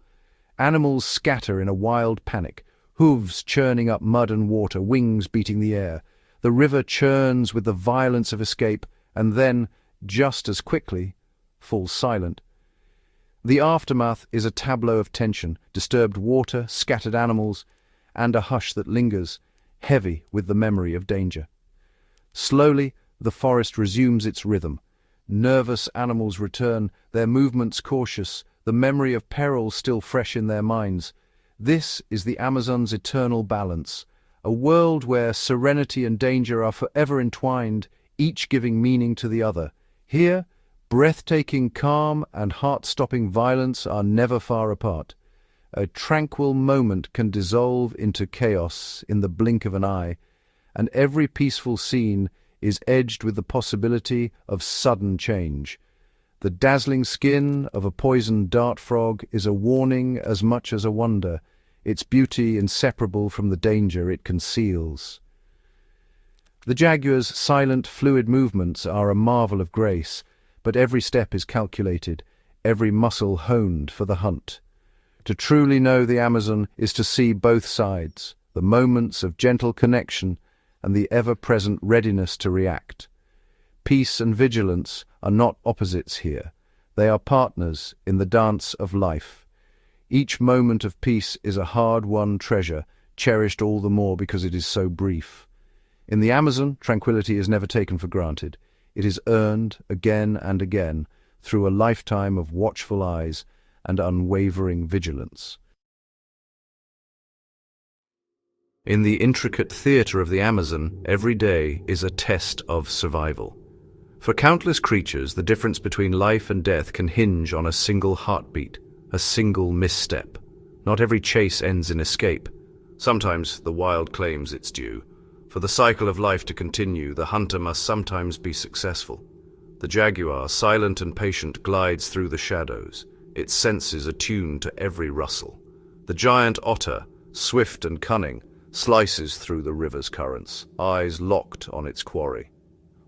A: Animals scatter in a wild panic, hooves churning up mud and water, wings beating the air. The river churns with the violence of escape, and then, just as quickly, falls silent. The aftermath is a tableau of tension, disturbed water, scattered animals, and a hush that lingers, heavy with the memory of danger. Slowly, the forest resumes its rhythm. Nervous animals return, their movements cautious, the memory of peril still fresh in their minds. This is the Amazon's eternal balance, a world where serenity and danger are forever entwined, each giving meaning to the other. Here, breathtaking calm and heart-stopping violence are never far apart. A tranquil moment can dissolve into chaos in the blink of an eye, and every peaceful scene is edged with the possibility of sudden change. The dazzling skin of a poisoned dart frog is a warning as much as a wonder, its beauty inseparable from the danger it conceals. The jaguar's silent, fluid movements are a marvel of grace, but every step is calculated, every muscle honed for the hunt. To truly know the Amazon is to see both sides, the moments of gentle connection and the ever-present readiness to react. Peace and vigilance are not opposites here. They are partners in the dance of life. Each moment of peace is a hard-won treasure, cherished all the more because it is so brief. In the Amazon, tranquility is never taken for granted. It is earned again and again through a lifetime of watchful eyes and unwavering vigilance. In the intricate theatre of the Amazon, every day is a test of survival. For countless creatures, the difference between life and death can hinge on a single heartbeat, a single misstep. Not every chase ends in escape. Sometimes the wild claims its due. For the cycle of life to continue, the hunter must sometimes be successful. The jaguar, silent and patient, glides through the shadows, its senses attuned to every rustle. The giant otter, swift and cunning, slices through the river's currents, eyes locked on its quarry.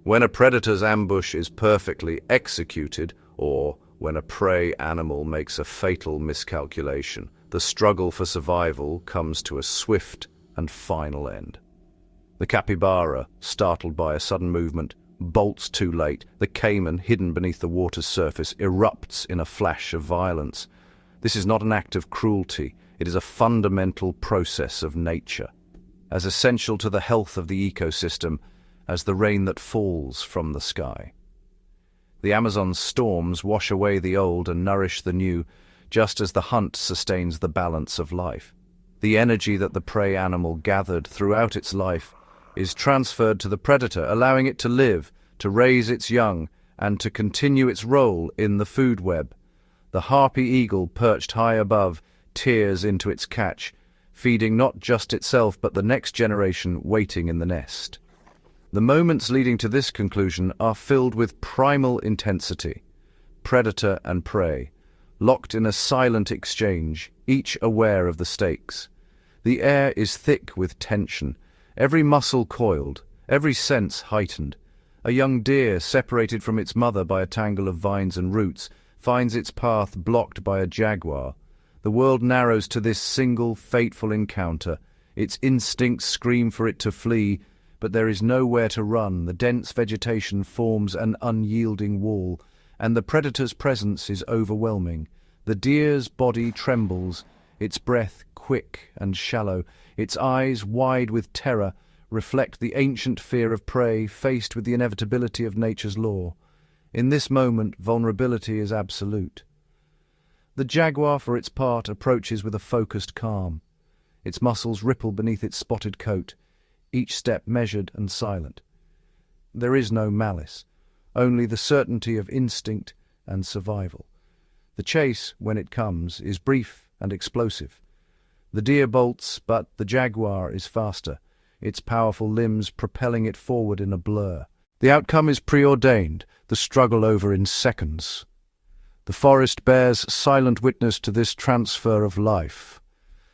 A: When a predator's ambush is perfectly executed, or when a prey animal makes a fatal miscalculation, the struggle for survival comes to a swift and final end. The capybara, startled by a sudden movement, bolts too late. The caiman, hidden beneath the water's surface, erupts in a flash of violence. This is not an act of cruelty. It is a fundamental process of nature, as essential to the health of the ecosystem as the rain that falls from the sky. The Amazon's storms wash away the old and nourish the new, just as the hunt sustains the balance of life. The energy that the prey animal gathered throughout its life is transferred to the predator, allowing it to live, to raise its young, and to continue its role in the food web. The harpy eagle, perched high above, tears into its catch, feeding not just itself but the next generation waiting in the nest. The moments leading to this conclusion are filled with primal intensity. Predator and prey, locked in a silent exchange, each aware of the stakes. The air is thick with tension, every muscle coiled, every sense heightened. A young deer, separated from its mother by a tangle of vines and roots, finds its path blocked by a jaguar. The world narrows to this single, fateful encounter. Its instincts scream for it to flee, but there is nowhere to run. The dense vegetation forms an unyielding wall, and the predator's presence is overwhelming. The deer's body trembles, its breath quick and shallow, its eyes, wide with terror, reflect the ancient fear of prey faced with the inevitability of nature's law. In this moment, vulnerability is absolute. The jaguar, for its part, approaches with a focused calm. Its muscles ripple beneath its spotted coat, each step measured and silent. There is no malice, only the certainty of instinct and survival. The chase, when it comes, is brief and explosive. The deer bolts, but the jaguar is faster, its powerful limbs propelling it forward in a blur. The outcome is preordained, the struggle over in seconds. The forest bears silent witness to this transfer of life.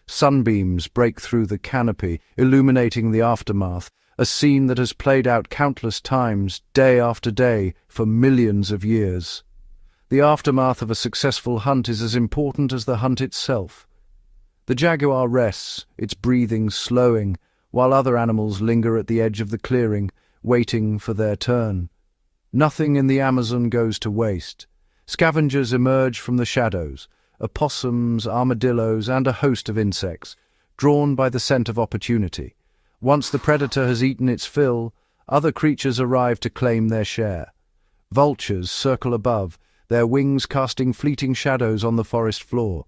A: Sunbeams break through the canopy, illuminating the aftermath, a scene that has played out countless times, day after day, for millions of years. The aftermath of a successful hunt is as important as the hunt itself. The jaguar rests, its breathing slowing, while other animals linger at the edge of the clearing, waiting for their turn. Nothing in the Amazon goes to waste. Scavengers emerge from the shadows, opossums, armadillos, and a host of insects, drawn by the scent of opportunity. Once the predator has eaten its fill, other creatures arrive to claim their share. Vultures circle above, their wings casting fleeting shadows on the forest floor.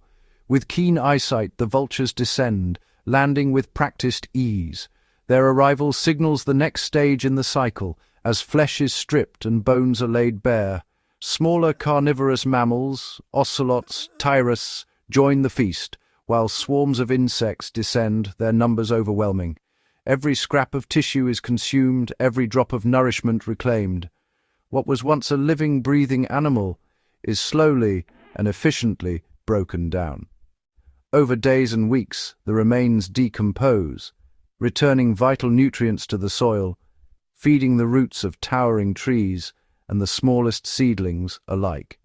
A: With keen eyesight, the vultures descend, landing with practiced ease. Their arrival signals the next stage in the cycle, as flesh is stripped and bones are laid bare. Smaller carnivorous mammals, ocelots, tyrus, join the feast, while swarms of insects descend, their numbers overwhelming. Every scrap of tissue is consumed, every drop of nourishment reclaimed. What was once a living, breathing animal is slowly and efficiently broken down. Over days and weeks, the remains decompose, returning vital nutrients to the soil, feeding the roots of towering trees and the smallest seedlings alike.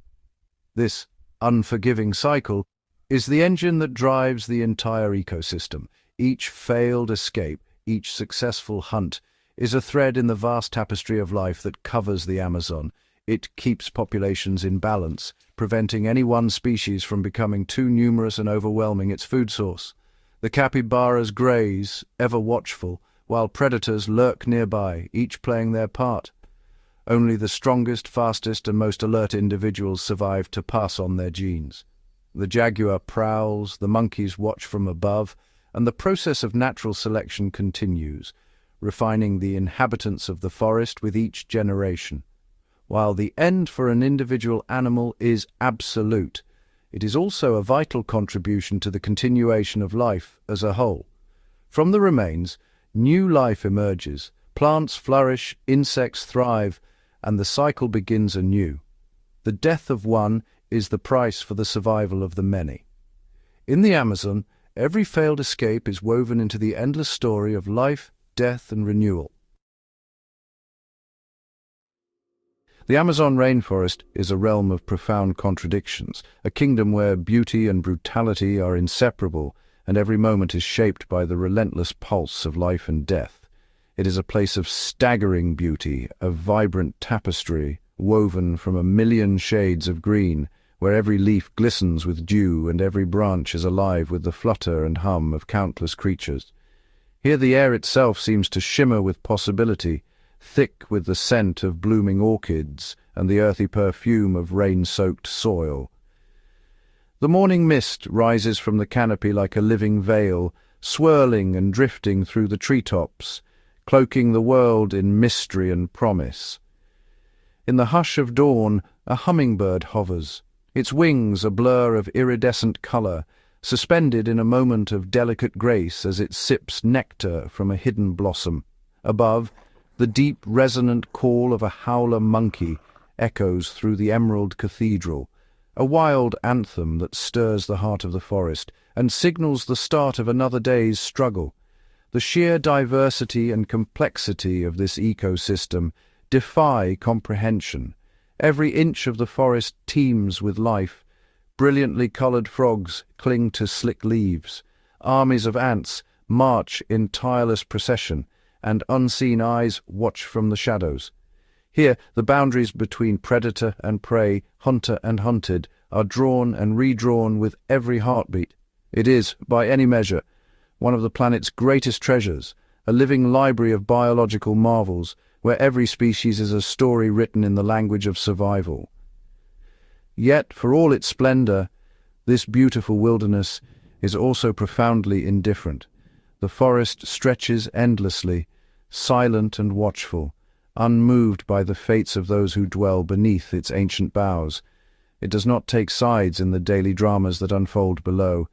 A: This unforgiving cycle is the engine that drives the entire ecosystem. Each failed escape, each successful hunt, is a thread in the vast tapestry of life that covers the Amazon. It keeps populations in balance, preventing any one species from becoming too numerous and overwhelming its food source. The capybaras graze, ever watchful, while predators lurk nearby, each playing their part. Only the strongest, fastest, and most alert individuals survive to pass on their genes. The jaguar prowls, the monkeys watch from above, and the process of natural selection continues, refining the inhabitants of the forest with each generation. While the end for an individual animal is absolute, it is also a vital contribution to the continuation of life as a whole. From the remains, new life emerges, plants flourish, insects thrive, and the cycle begins anew. The death of one is the price for the survival of the many. In the Amazon, every failed escape is woven into the endless story of life, death, and renewal. The Amazon rainforest is a realm of profound contradictions, a kingdom where beauty and brutality are inseparable, and every moment is shaped by the relentless pulse of life and death. It is a place of staggering beauty, of vibrant tapestry, woven from a million shades of green, where every leaf glistens with dew and every branch is alive with the flutter and hum of countless creatures. Here the air itself seems to shimmer with possibility, thick with the scent of blooming orchids and the earthy perfume of rain-soaked soil. The morning mist rises from the canopy like a living veil, swirling and drifting through the treetops, cloaking the world in mystery and promise. In the hush of dawn, a hummingbird hovers, its wings a blur of iridescent colour, suspended in a moment of delicate grace as it sips nectar from a hidden blossom. Above, the deep, resonant call of a howler monkey echoes through the emerald cathedral, a wild anthem that stirs the heart of the forest and signals the start of another day's struggle. The sheer diversity and complexity of this ecosystem defy comprehension. Every inch of the forest teems with life. Brilliantly coloured frogs cling to slick leaves. Armies of ants march in tireless procession, and unseen eyes watch from the shadows. Here, the boundaries between predator and prey, hunter and hunted, are drawn and redrawn with every heartbeat. It is, by any measure, one of the planet's greatest treasures, a living library of biological marvels, where every species is a story written in the language of survival. Yet, for all its splendor, this beautiful wilderness is also profoundly indifferent. The forest stretches endlessly, silent and watchful, unmoved by the fates of those who dwell beneath its ancient boughs. It does not take sides in the daily dramas that unfold below.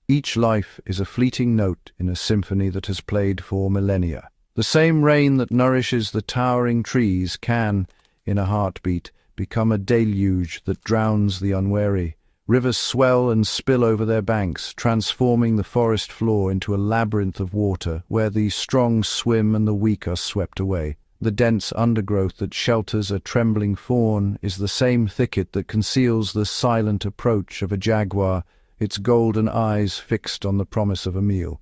A: Each life is a fleeting note in a symphony that has played for millennia. The same rain that nourishes the towering trees can, in a heartbeat, become a deluge that drowns the unwary. Rivers swell and spill over their banks, transforming the forest floor into a labyrinth of water where the strong swim and the weak are swept away. The dense undergrowth that shelters a trembling fawn is the same thicket that conceals the silent approach of a jaguar, its golden eyes fixed on the promise of a meal.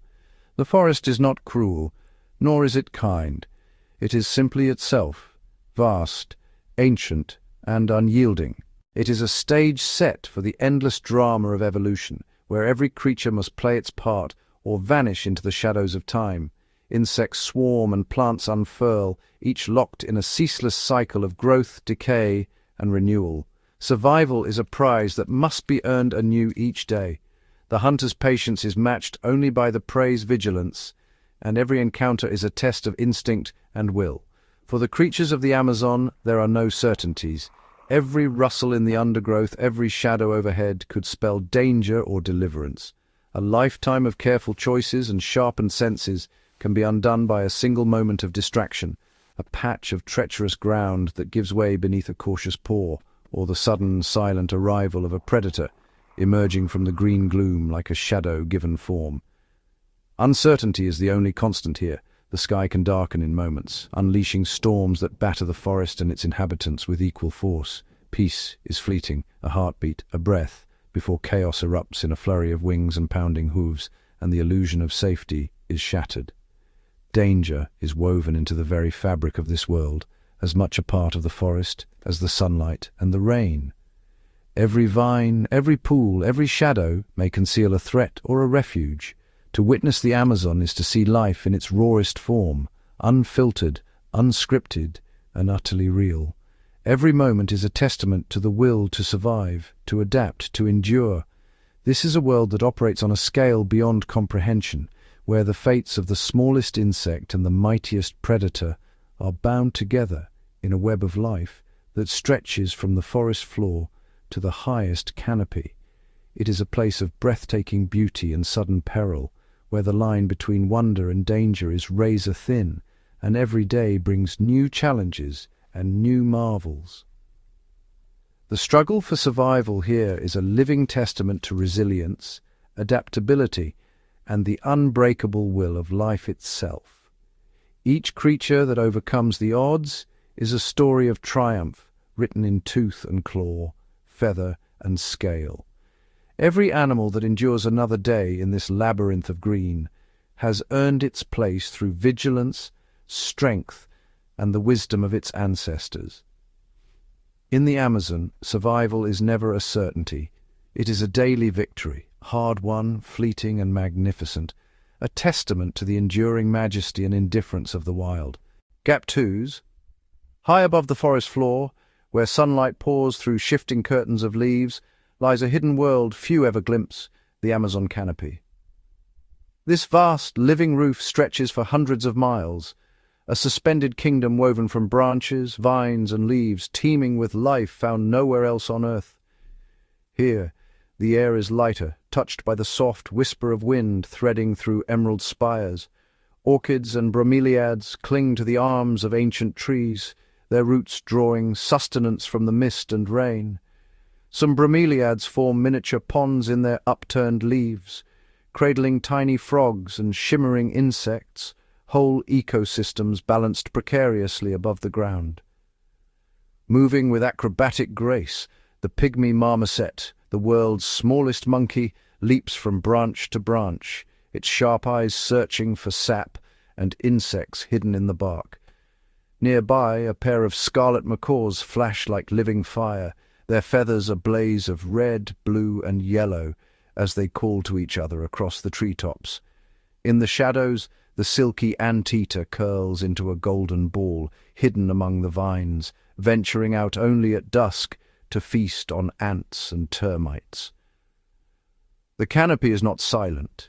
A: The forest is not cruel, nor is it kind. It is simply itself, vast, ancient, and unyielding. It is a stage set for the endless drama of evolution, where every creature must play its part or vanish into the shadows of time. Insects swarm and plants unfurl, each locked in a ceaseless cycle of growth, decay, and renewal. Survival is a prize that must be earned anew each day. The hunter's patience is matched only by the prey's vigilance, and every encounter is a test of instinct and will. For the creatures of the Amazon, there are no certainties. Every rustle in the undergrowth, every shadow overhead could spell danger or deliverance. A lifetime of careful choices and sharpened senses can be undone by a single moment of distraction, a patch of treacherous ground that gives way beneath a cautious paw, or the sudden, silent arrival of a predator, emerging from the green gloom like a shadow given form. Uncertainty is the only constant here. The sky can darken in moments, unleashing storms that batter the forest and its inhabitants with equal force. Peace is fleeting, a heartbeat, a breath, before chaos erupts in a flurry of wings and pounding hooves, and the illusion of safety is shattered. Danger is woven into the very fabric of this world, as much a part of the forest as the sunlight and the rain. Every vine, every pool, every shadow may conceal a threat or a refuge. To witness the Amazon is to see life in its rawest form, unfiltered, unscripted, and utterly real. Every moment is a testament to the will to survive, to adapt, to endure. This is a world that operates on a scale beyond comprehension, where the fates of the smallest insect and the mightiest predator are bound together in a web of life that stretches from the forest floor to the highest canopy. It is a place of breathtaking beauty and sudden peril, where the line between wonder and danger is razor thin, and every day brings new challenges and new marvels. The struggle for survival here is a living testament to resilience, adaptability, and the unbreakable will of life itself. Each creature that overcomes the odds is a story of triumph, written in tooth and claw, feather and scale. Every animal that endures another day in this labyrinth of green has earned its place through vigilance, strength, and the wisdom of its ancestors. In the Amazon, survival is never a certainty. It is a daily victory, hard-won, fleeting and magnificent, a testament to the enduring majesty and indifference of the wild. Gap 2s. High above the forest floor, where sunlight pours through shifting curtains of leaves, lies a hidden world few ever glimpse, the Amazon Canopy. This vast, living roof stretches for hundreds of miles, a suspended kingdom woven from branches, vines and leaves, teeming with life found nowhere else on earth. Here, the air is lighter, touched by the soft whisper of wind threading through emerald spires. Orchids and bromeliads cling to the arms of ancient trees, their roots drawing sustenance from the mist and rain. Some bromeliads form miniature ponds in their upturned leaves, cradling tiny frogs and shimmering insects, whole ecosystems balanced precariously above the ground. Moving with acrobatic grace, the pygmy marmoset, the world's smallest monkey, leaps from branch to branch, its sharp eyes searching for sap and insects hidden in the bark. Nearby, a pair of scarlet macaws flash like living fire, their feathers a blaze of red, blue and yellow as they call to each other across the treetops. In the shadows, the silky anteater curls into a golden ball, hidden among the vines, venturing out only at dusk to feast on ants and termites. The canopy is not silent.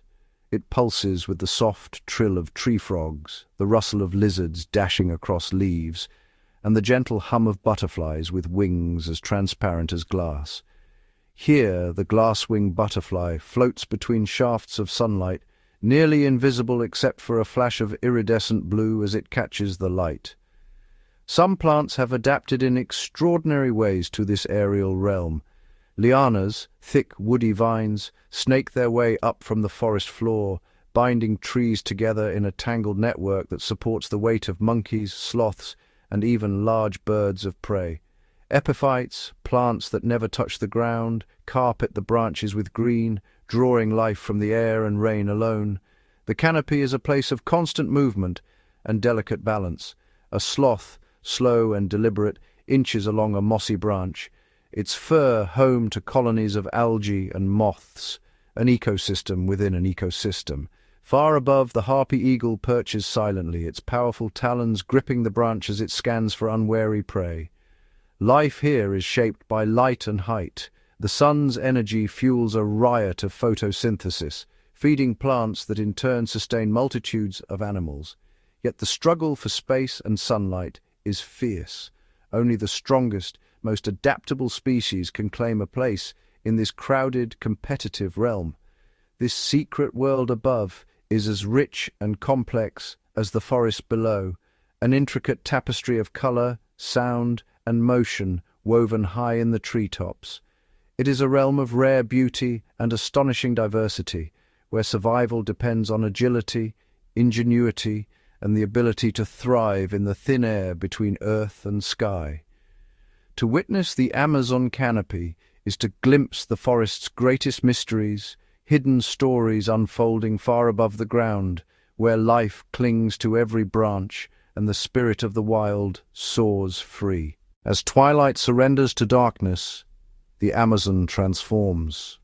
A: It pulses with the soft trill of tree frogs, the rustle of lizards dashing across leaves, and the gentle hum of butterflies with wings as transparent as glass. Here, the glass-winged butterfly floats between shafts of sunlight, nearly invisible except for a flash of iridescent blue as it catches the light. Some plants have adapted in extraordinary ways to this aerial realm. Lianas, thick woody vines, snake their way up from the forest floor, binding trees together in a tangled network that supports the weight of monkeys, sloths, and even large birds of prey. Epiphytes, plants that never touch the ground, carpet the branches with green, drawing life from the air and rain alone. The canopy is a place of constant movement and delicate balance. A sloth, slow and deliberate, inches along a mossy branch, its fur home to colonies of algae and moths, an ecosystem within an ecosystem. Far above, the harpy eagle perches silently, its powerful talons gripping the branch as it scans for unwary prey. Life here is shaped by light and height. The sun's energy fuels a riot of photosynthesis, feeding plants that in turn sustain multitudes of animals. Yet the struggle for space and sunlight is fierce. Only the strongest, most adaptable species can claim a place in this crowded, competitive realm. This secret world above is as rich and complex as the forest below, an intricate tapestry of color, sound, and motion woven high in the treetops. It is a realm of rare beauty and astonishing diversity, where survival depends on agility, ingenuity, and the ability to thrive in the thin air between earth and sky. To witness the Amazon canopy is to glimpse the forest's greatest mysteries, hidden stories unfolding far above the ground, where life clings to every branch and the spirit of the wild soars free. As twilight surrenders to darkness, the Amazon transforms.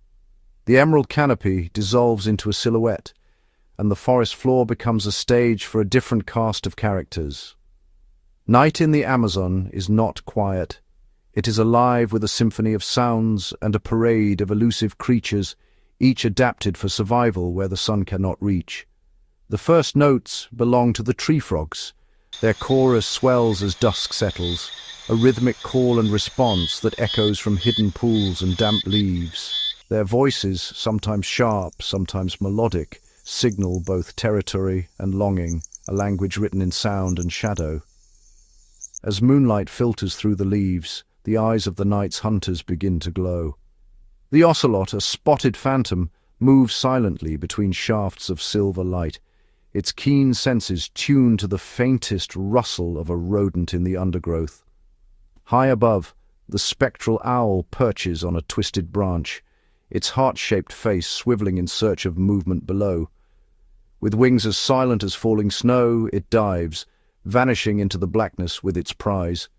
A: The emerald canopy dissolves into a silhouette, and the forest floor becomes a stage for a different cast of characters. Night in the Amazon is not quiet. It is alive with a symphony of sounds and a parade of elusive creatures, each adapted for survival where the sun cannot reach. The first notes belong to the tree frogs. Their chorus swells as dusk settles, a rhythmic call and response that echoes from hidden pools and damp leaves. Their voices, sometimes sharp, sometimes melodic, signal both territory and longing, a language written in sound and shadow. As moonlight filters through the leaves, the eyes of the night's hunters begin to glow. The ocelot, a spotted phantom, moves silently between shafts of silver light, its keen senses tuned to the faintest rustle of a rodent in the undergrowth. High above, the spectral owl perches on a twisted branch, its heart-shaped face swiveling in search of movement below. With wings as silent as falling snow, it dives, vanishing into the blackness with its prize.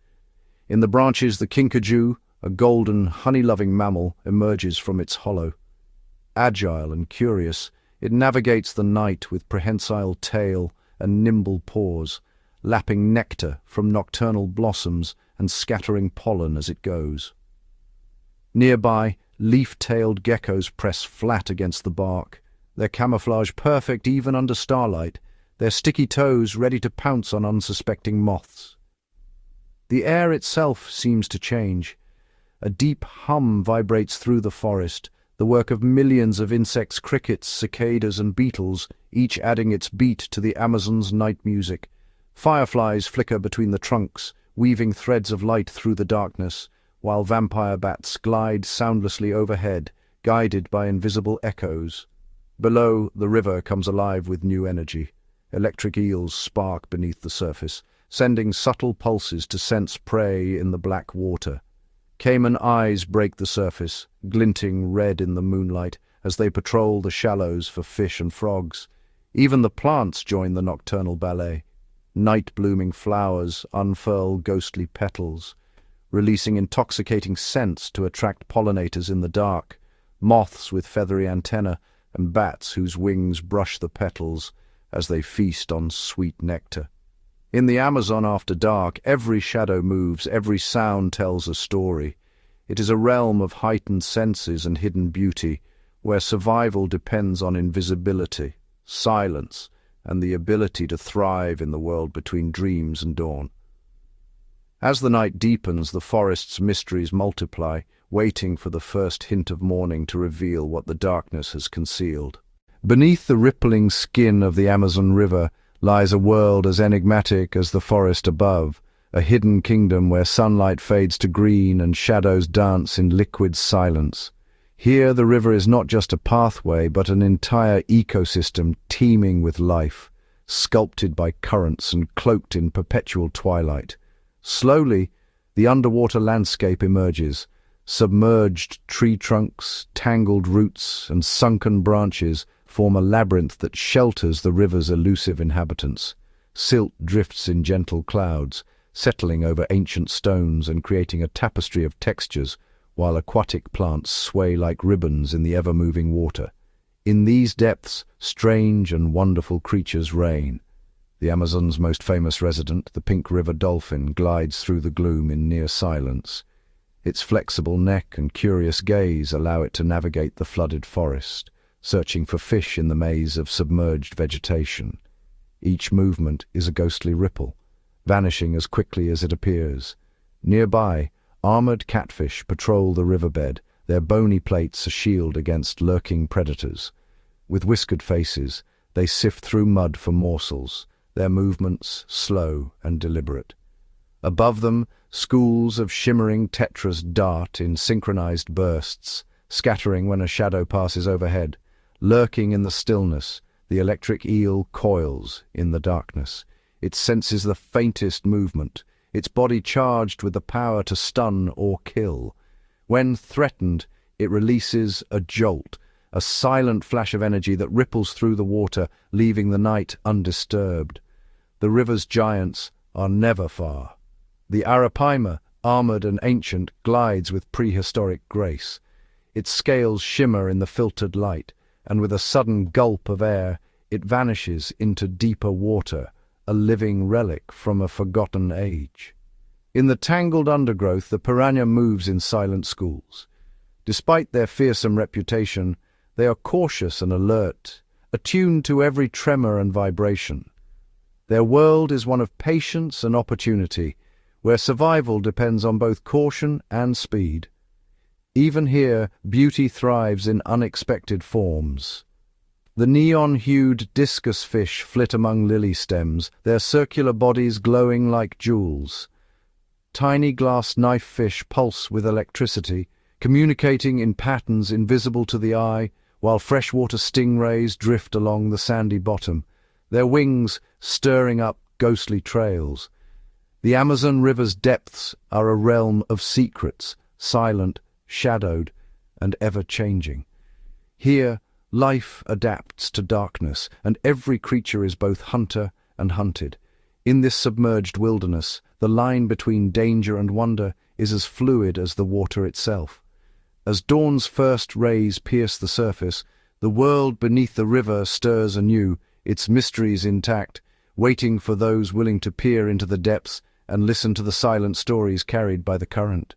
A: In the branches, the kinkajou, a golden, honey-loving mammal, emerges from its hollow. Agile and curious, it navigates the night with prehensile tail and nimble paws, lapping nectar from nocturnal blossoms and scattering pollen as it goes. Nearby, leaf-tailed geckos press flat against the bark, their camouflage perfect even under starlight, their sticky toes ready to pounce on unsuspecting moths. The air itself seems to change. A deep hum vibrates through the forest, the work of millions of insects, crickets, cicadas and beetles, each adding its beat to the Amazon's night music. Fireflies flicker between the trunks, weaving threads of light through the darkness, while vampire bats glide soundlessly overhead, guided by invisible echoes. Below, the river comes alive with new energy. Electric eels spark beneath the surface, sending subtle pulses to sense prey in the black water. Caiman eyes break the surface, glinting red in the moonlight as they patrol the shallows for fish and frogs. Even the plants join the nocturnal ballet. Night-blooming flowers unfurl ghostly petals, releasing intoxicating scents to attract pollinators in the dark, moths with feathery antennae and bats whose wings brush the petals as they feast on sweet nectar. In the Amazon after dark, every shadow moves, every sound tells a story. It is a realm of heightened senses and hidden beauty, where survival depends on invisibility, silence, and the ability to thrive in the world between dreams and dawn. As the night deepens, the forest's mysteries multiply, waiting for the first hint of morning to reveal what the darkness has concealed. Beneath the rippling skin of the Amazon River lies a world as enigmatic as the forest above, a hidden kingdom where sunlight fades to green and shadows dance in liquid silence. Here the river is not just a pathway, but an entire ecosystem teeming with life, sculpted by currents and cloaked in perpetual twilight. Slowly, the underwater landscape emerges. Submerged tree trunks, tangled roots, and sunken branches form a labyrinth that shelters the river's elusive inhabitants. Silt drifts in gentle clouds, settling over ancient stones and creating a tapestry of textures, while aquatic plants sway like ribbons in the ever-moving water. In these depths, strange and wonderful creatures reign. The Amazon's most famous resident, the pink river dolphin, glides through the gloom in near silence. Its flexible neck and curious gaze allow it to navigate the flooded forest, searching for fish in the maze of submerged vegetation. Each movement is a ghostly ripple, vanishing as quickly as it appears. Nearby, armored catfish patrol the riverbed, their bony plates a shield against lurking predators. With whiskered faces, they sift through mud for morsels, their movements slow and deliberate. Above them, schools of shimmering tetras dart in synchronized bursts, scattering when a shadow passes overhead. Lurking in the stillness, the electric eel coils in the darkness. It senses the faintest movement, its body charged with the power to stun or kill. When threatened, it releases a jolt, a silent flash of energy that ripples through the water, leaving the night undisturbed. The river's giants are never far. The arapaima, armored and ancient, glides with prehistoric grace. Its scales shimmer in the filtered light, and with a sudden gulp of air, it vanishes into deeper water, a living relic from a forgotten age. In the tangled undergrowth, the piranha moves in silent schools. Despite their fearsome reputation, they are cautious and alert, attuned to every tremor and vibration. Their world is one of patience and opportunity, where survival depends on both caution and speed. Even here, beauty thrives in unexpected forms. The neon-hued discus fish flit among lily stems, their circular bodies glowing like jewels. Tiny glass knife fish pulse with electricity, communicating in patterns invisible to the eye, while freshwater stingrays drift along the sandy bottom, their wings stirring up ghostly trails. The Amazon River's depths are a realm of secrets, silent, shadowed, and ever-changing. Here, life adapts to darkness, and every creature is both hunter and hunted. In this submerged wilderness, the line between danger and wonder is as fluid as the water itself. As dawn's first rays pierce the surface, the world beneath the river stirs anew, its mysteries intact, waiting for those willing to peer into the depths and listen to the silent stories carried by the current.